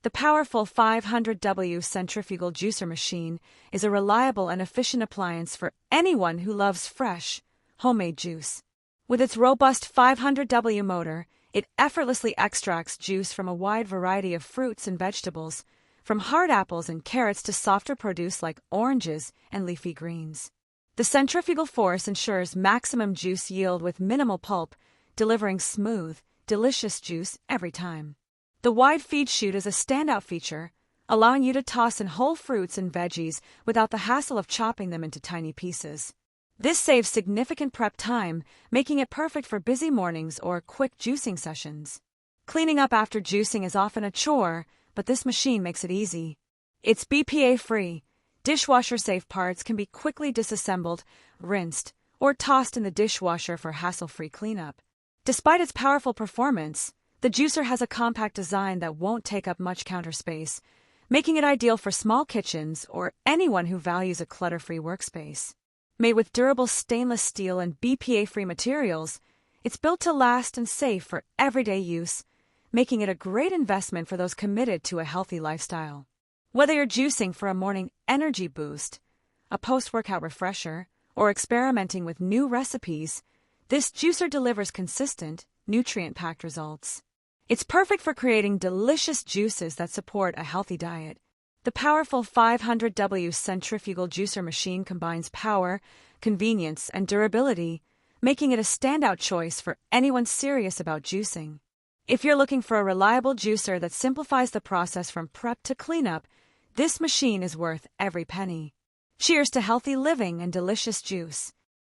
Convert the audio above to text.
The powerful 500W Centrifugal Juicer Machine is a reliable and efficient appliance for anyone who loves fresh, homemade juice. With its robust 500W motor, it effortlessly extracts juice from a wide variety of fruits and vegetables, from hard apples and carrots to softer produce like oranges and leafy greens. The centrifugal force ensures maximum juice yield with minimal pulp, delivering smooth, delicious juice every time. The wide feed chute is a standout feature, allowing you to toss in whole fruits and veggies without the hassle of chopping them into tiny pieces. This saves significant prep time, making it perfect for busy mornings or quick juicing sessions. Cleaning up after juicing is often a chore, but this machine makes it easy. Its BPA-free, dishwasher-safe parts can be quickly disassembled, rinsed, or tossed in the dishwasher for hassle-free cleanup. Despite its powerful performance, the juicer has a compact design that won't take up much counter space, making it ideal for small kitchens or anyone who values a clutter-free workspace. Made with durable stainless steel and BPA-free materials, it's built to last and safe for everyday use, making it a great investment for those committed to a healthy lifestyle. Whether you're juicing for a morning energy boost, a post-workout refresher, or experimenting with new recipes, this juicer delivers consistent, nutrient-packed results. It's perfect for creating delicious juices that support a healthy diet. The powerful 500W Centrifugal Juicer Machine combines power, convenience, and durability, making it a standout choice for anyone serious about juicing. If you're looking for a reliable juicer that simplifies the process from prep to cleanup, this machine is worth every penny. Cheers to healthy living and delicious juice.